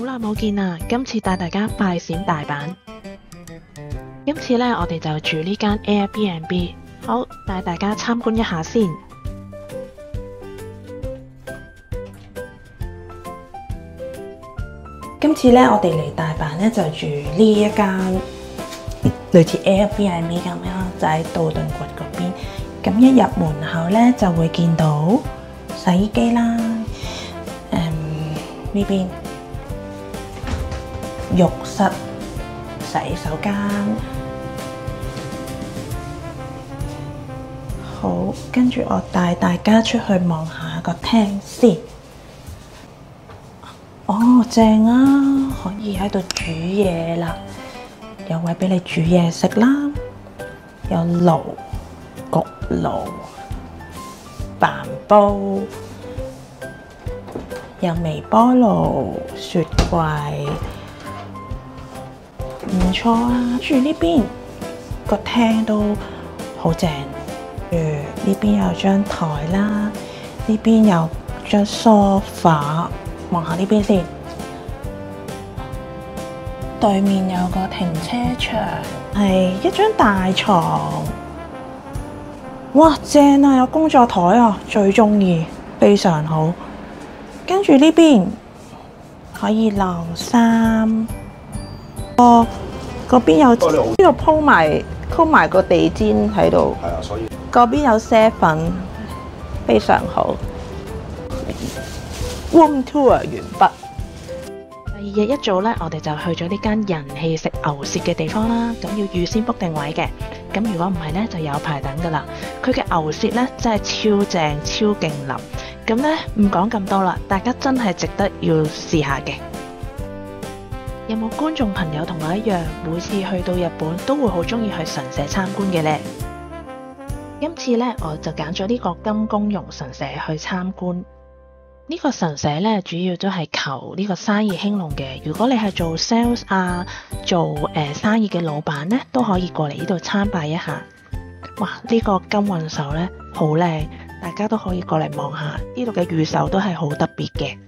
耐冇見啦，今次帶大家快閃大阪。今次呢，我哋就住呢間 Airbnb， 好，帶大家參觀一下先。今次呢，我哋嚟大阪呢，就住呢一間類似 Airbnb 咁樣，就喺道頓堀嗰邊。咁一入門口呢，就會見到洗衣機啦，呢邊浴室、洗手間。好，跟住我帶大家出去望下個廳先。哦，正啊，可以喺度煮嘢啦，有位俾你煮嘢食啦，有爐、焗爐、飯煲，有微波爐、雪櫃，唔錯啊！住呢邊個廳都好正。呢邊有張台啦，呢邊有張梳化，望下呢邊先。對面有個停車場，係一張大床。哇，正啊！有工作台啊，最鍾意，非常好。跟住呢邊可以晾衫。嗰邊有呢度鋪埋個地氈喺度。係啊，所以嗰邊有啡粉，非常好。Room tour 完畢。第二日一早呢，我哋就去咗呢間人氣食牛舌嘅地方啦。咁要預先 book 定位嘅。咁如果唔係呢，就有排等噶啦。佢嘅牛舌呢，真係超正超勁腍。咁呢，唔講咁多啦，大家真係值得要試下嘅。有冇觀眾朋友同我一樣，每次去到日本都會好中意去神社參觀嘅呢？今次呢，我就揀咗呢個金宮庸神社去參觀。呢個神社呢，主要都係求呢個生意興隆嘅。如果你係做 sales 啊，做生意嘅老闆呢，都可以過嚟呢度參拜一下。哇！呢個金運手呢，好靚，大家都可以過嚟望下。呢度嘅御守都係好特別嘅。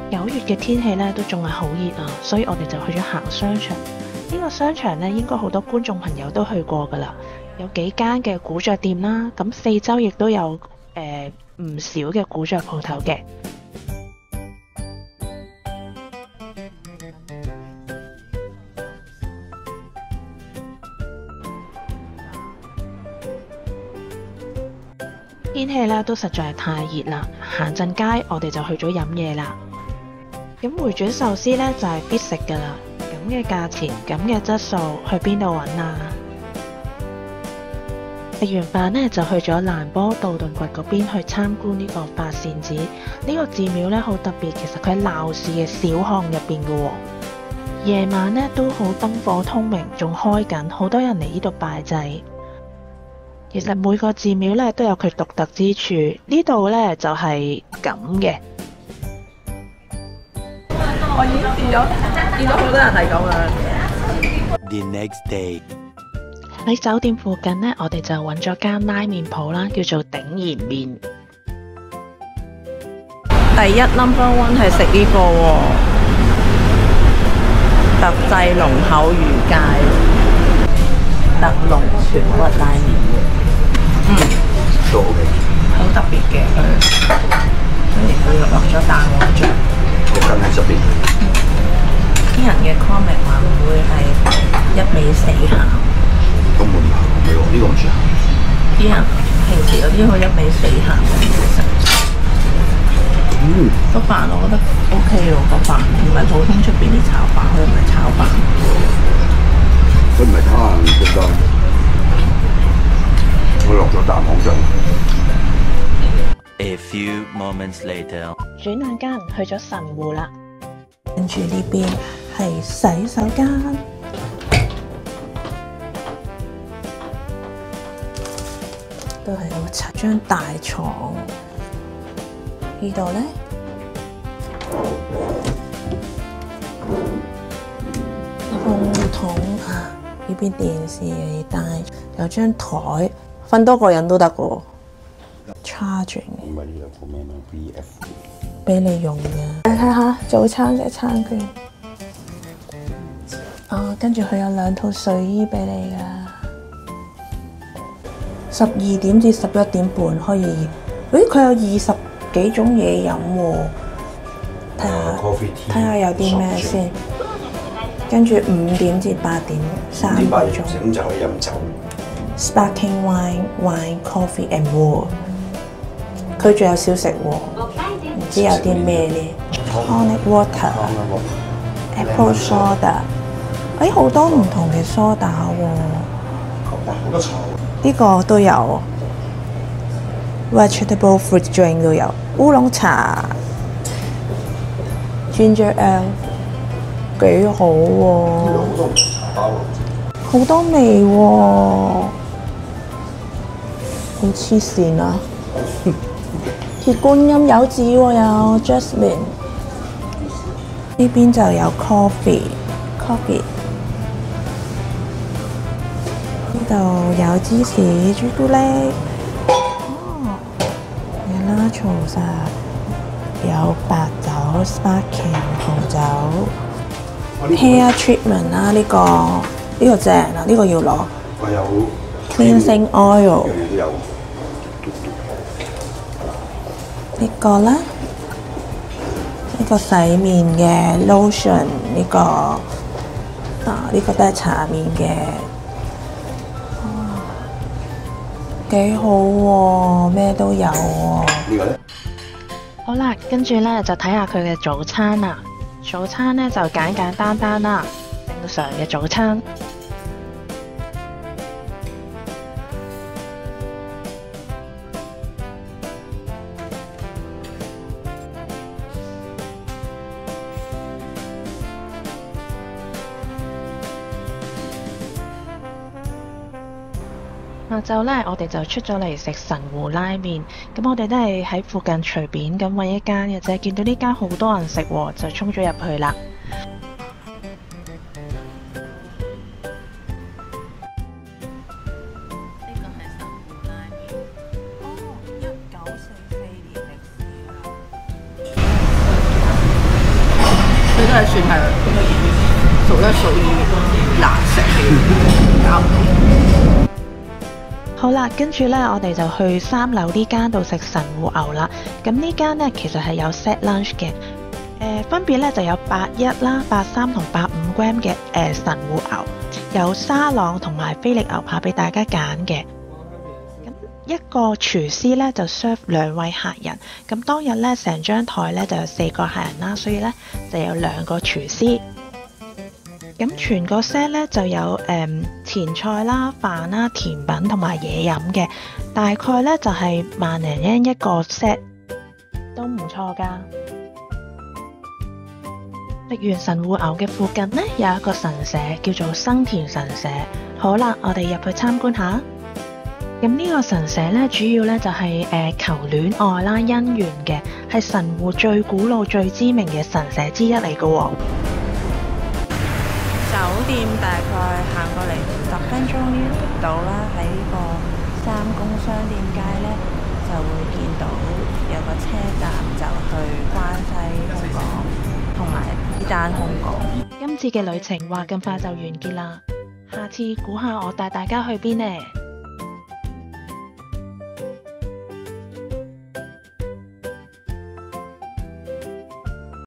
9月嘅天氣咧都仲係好熱啊，所以我哋就去咗行商場。呢個商場咧應該好多觀眾朋友都去過噶啦，有幾間嘅古着店啦，咁四周亦都有唔少嘅古着鋪頭嘅。天氣咧都實在係太熱啦，行陣街我哋就去咗飲嘢啦。咁回轉壽司呢，就係必食噶啦，咁嘅價錢，咁嘅質素，去邊度揾啊？食完飯呢，就去咗蘭波道頓堀嗰邊去參觀呢個八扇寺。呢個寺廟呢，好特別，其實佢喺鬧市嘅小巷入邊嘅喎。夜晚呢，都好燈火通明，仲開緊，好多人嚟呢度拜祭。其實每個寺廟呢，都有佢獨特之處，呢度呢，就係咁嘅。我已經見到好多人係咁樣。The next day 喺酒店附近呢，我哋就揾咗間拉麵鋪啦，叫做鼎燃麵。第一 number one 係食呢個喎，特製濃口魚介，特濃全骨拉麵。都 OK， 好特別嘅佢，跟住佢落咗蛋黃醬。一間喺側邊。啲人嘅 comment 話會唔會係一味死鹹？咁冇鹹味喎，呢個唔算鹹。啲人平時有啲好一味死鹹嘅其實。個飯我覺得 OK 喎，個飯唔係普通出邊啲炒飯，佢唔係炒飯。佢唔係炒飯咁多，我落咗蛋黃醬。A few moments later， 轉眼間去咗神戶啦。跟住呢邊係洗手間，都係有張大床。呢度咧，風筒啊，呢邊電視你帶，有張台，瞓多個人都得㗎喎。Charging 唔係呢兩個咩咩 BF 俾你用嘅，睇下早餐嘅餐券。跟住佢有2套睡衣俾你㗎。12點至11點半可以。咦，佢有20幾種嘢飲喎。睇下有啲咩先。跟住5點至8點3個鐘。咁就可以飲酒。Sparkling wine, coffee and more。佢仲有小食喎，唔知有啲咩呢 ？Tonic water、apple soda， 好多唔同嘅梳打喎。好多茶。呢個都有 ，vegetable fruit drink 都有，烏龍茶、ginger ale， 幾好喎。好多味喎，好黐線啊！鐵觀音柚子喎，有 jasmine， 呢邊就有 coffee， 呢度有芝士朱古力，有啦草實，有白酒 sparkling 紅酒 ，hair treatment 啦，呢個正啊，呢個要攞。我有 cleansing oil。都有。呢個咧，呢個洗面嘅 lotion， 呢個都係搽面嘅，幾好喎，咩都有喎。呢個咧？好啦，跟住咧就睇下佢嘅早餐啦。早餐咧就簡簡單單啦，正常嘅早餐。下晝咧，我哋就出咗嚟食神戶拉麵。咁我哋都係喺附近隨便咁揾一間嘅啫，見到呢間好多人食喎，就衝咗入去啦。呢個係神戶拉麵。1944年歷史啊！佢都係算係數一數二難食嘅搞唔掂。好啦，跟住呢，我哋就去3樓呢間度食神戶牛啦。咁呢間呢，其實係有 set lunch 嘅，分別呢就有81啦、83同85 gram 嘅神戶牛，有沙朗同埋菲力牛扒俾大家揀嘅。咁一個廚師呢就 serve 2位客人，咁當日呢，成張台呢就有4個客人啦，所以呢就有2個廚師。咁全個 set 咧就有前菜啦、飯啦、甜品同埋嘢飲嘅，大概咧就係10000零yen一個 set， 都唔錯㗎。食完神戶牛嘅附近呢，有一個神社叫做生田神社。好啦，我哋入去參觀下。咁呢個神社咧，主要咧就係求戀愛啦、姻緣嘅，係神戶最古老、最知名嘅神社之一嚟㗎喎。酒店大概行過嚟10分鐘到啦，喺呢個三宮商店街呢，就會見到有個車站就去關西空港同埋伊丹空港。今次嘅旅程話咁快就完結啦，下次估下我帶大家去邊呢？